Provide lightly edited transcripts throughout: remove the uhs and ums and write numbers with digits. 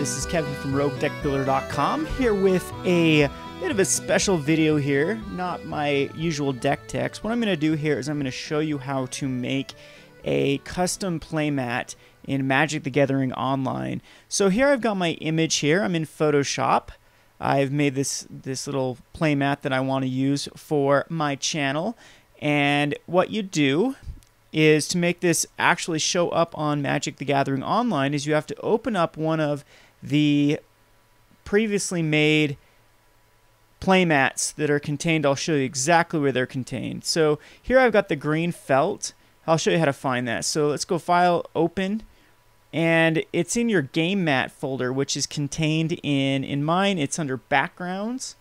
This is Kevin from RogueDeckBuilder.com here with a bit of a special video here, not my usual deck text. What I'm going to do here is I'm going to show you how to make a custom playmat in Magic the Gathering Online. So here I've got my image here. I'm in Photoshop. I've made this little playmat that I want to use for my channel. And what you do is to make this actually show up on Magic the Gathering Online is you have to open up one of the previously made playmats that are contained. I'll show you exactly where they're contained. So here I've got the green felt. I'll show you how to find that. So let's go File, Open, and it's in your Game Mat folder, which is contained in mine, it's under Backgrounds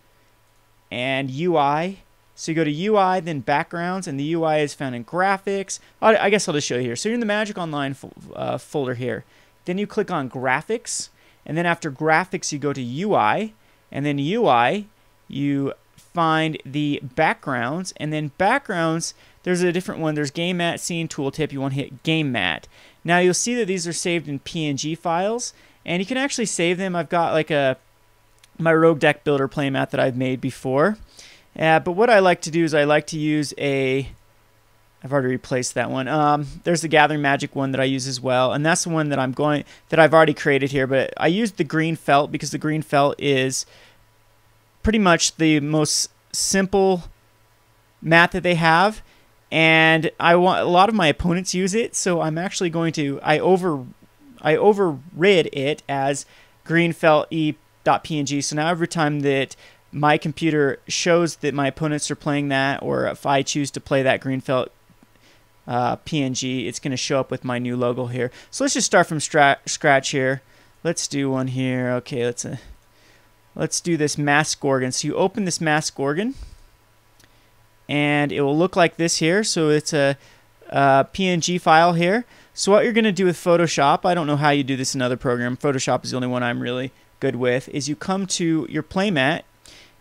and UI. So you go to UI, then Backgrounds, and the UI is found in Graphics. I guess I'll just show you here. So you're in the Magic Online folder here. Then you click on Graphics, and then after Graphics you go to UI, and then UI you find the Backgrounds, and then Backgrounds there's a different one. There's Game Mat, Scene, Tooltip. You want to hit Game Mat. Now you'll see that these are saved in PNG files, and you can actually save them. I've got like my Rogue Deck Builder playmat that I've made before. But what I like to do is I like to use I've already replaced that one. There's the Gathering Magic one that I use as well, and that's the one that I've already created here. But I used the green felt because the green felt is pretty much the most simple mat that they have, and a lot of my opponents use it. So I'm actually going to I overrid it as green felt e.png. So now every time that my computer shows that my opponents are playing that, or if I choose to play that green felt PNG, it's going to show up with my new logo here. So let's just start from scratch here. Let's do one here. Okay, let's do this Mask Gorgon. So you open this Mask Gorgon, and it will look like this here. So it's a PNG file here. So what you're going to do with Photoshop, I don't know how you do this in other program. Photoshop is the only one I'm really good with, is you come to your playmat,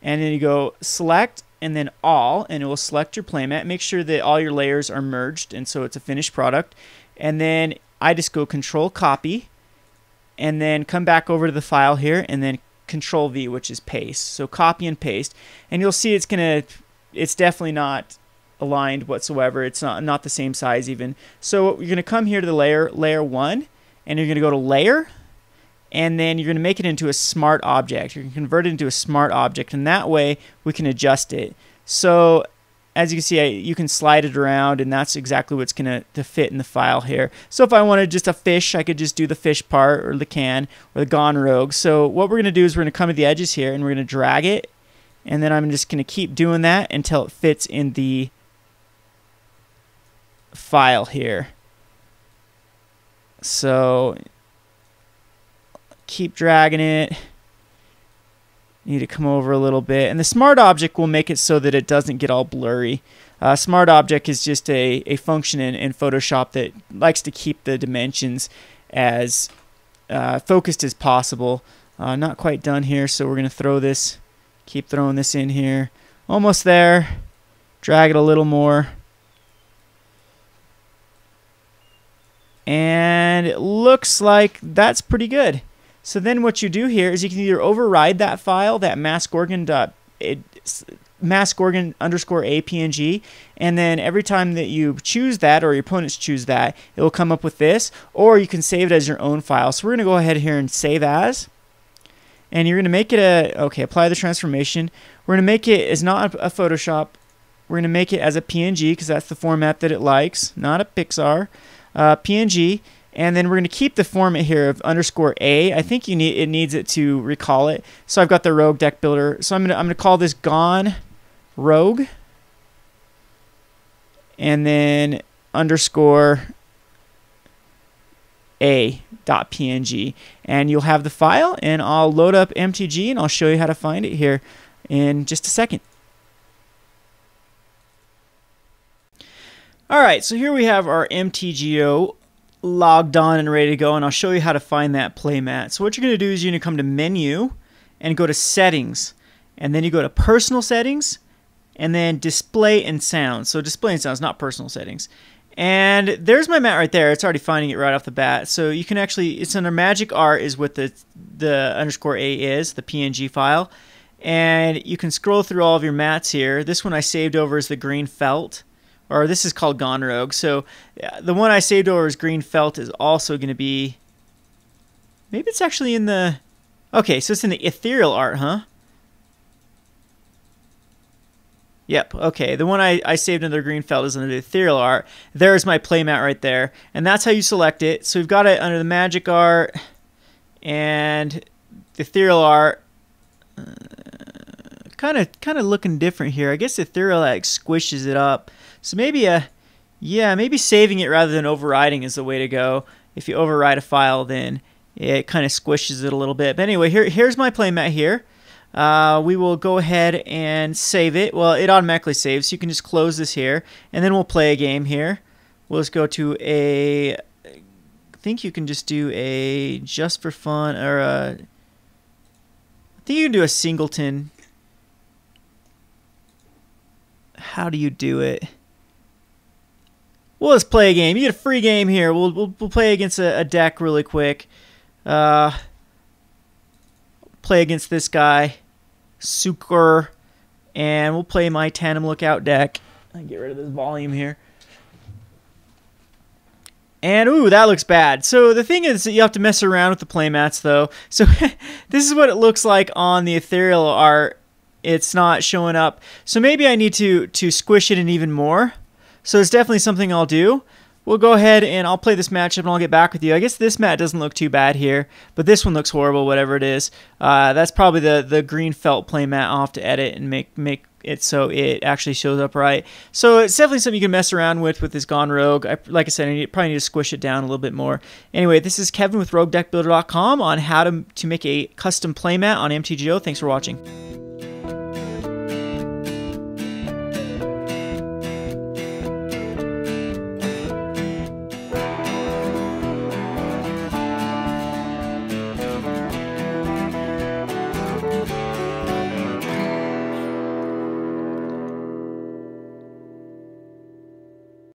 and then you go select and then all, and it will select your playmat. Make sure that all your layers are merged, and so it's a finished product. And then I just go Control Copy, and then come back over to the file here, and then Control V, which is paste. So copy and paste, and you'll see it's definitely not aligned whatsoever. It's not the same size even. So you're gonna come here to the layer 1, and you're gonna go to Layer, and then you're going to make it into a smart object. You're going to convert it into a smart object, and that way we can adjust it. So as you can see, you can slide it around, and that's exactly what's going to fit in the file here. So if I wanted just a fish, I could just do the fish part, or the can, or the Gone Rogue. So what we're going to do is we're going to come to the edges here, and we're going to drag it, and then I'm just going to keep doing that until it fits in the file here. So keep dragging it. You need to come over a little bit, and the smart object will make it so that it doesn't get all blurry. Smart object is just a function in Photoshop that likes to keep the dimensions as focused as possible. Not quite done here, so we're going to keep throwing this in here. Almost there. Drag it a little more. And it looks like that's pretty good. So then what you do here is you can either override that file, that maskgorgon_apng, and then every time that you choose that, or your opponents choose that, it will come up with this, or you can save it as your own file. So we're going to go ahead here and save as, and you're going to make it apply the transformation. We're going to make it as not a Photoshop. We're going to make it as a PNG because that's the format that it likes, not a Pixar. PNG. And then we're going to keep the format here of _A. I think it needs it to recall it. So I've got the Rogue Deck Builder. So I'm going to call this Gone Rogue, and then _A.png, and you'll have the file. And I'll load up MTG, and I'll show you how to find it here in just a second. All right, so here we have our MTGO logged on and ready to go, and I'll show you how to find that playmat. So what you're going to do is you're going to come to Menu and go to Settings, and then you go to Personal Settings, and then Display and Sound. So Display and Sound is not Personal Settings. And there's my mat right there. It's already finding it right off the bat. So you can actually, it's under magic art is what the _a is, the PNG file. And you can scroll through all of your mats here. This one I saved over is the green felt, or this is called Gone Rogue. So the one I saved over as green felt is also going to be, maybe it's actually in the, okay, so it's in the ethereal art, huh? Yep, okay. The one I saved under the green felt is under the ethereal art. There's my playmat right there. And that's how you select it. So we've got it under the magic art and the ethereal art. Kind of looking different here. I guess the ethereal like squishes it up. So maybe yeah, maybe saving it rather than overriding is the way to go. If you override a file, then it kind of squishes it a little bit. But anyway, here's my playmat here. We will go ahead and save it. Well, it automatically saves, so you can just close this here, and then we'll play a game here. We'll just go to a, I think you can just do a just for fun, or a, I think you can do a singleton. How do you do it? Well, let's play a game. You get a free game here. We'll play against a deck really quick. Play against this guy, Sukur, and we'll play my Tandem Lookout deck. I get rid of this volume here. And, ooh, that looks bad. So the thing is that you have to mess around with the playmats, though. So this is what it looks like on the ethereal art. It's not showing up. So maybe I need to squish it in even more. So it's definitely something I'll do. We'll go ahead and I'll play this matchup and I'll get back with you. I guess this mat doesn't look too bad here, but this one looks horrible, whatever it is. That's probably the green felt playmat. I'll have to edit and make it so it actually shows up right. So it's definitely something you can mess around with this Gone Rogue. Like I said, I probably need to squish it down a little bit more. Anyway, this is Kevin with RogueDeckBuilder.com on how to make a custom playmat on MTGO. Thanks for watching.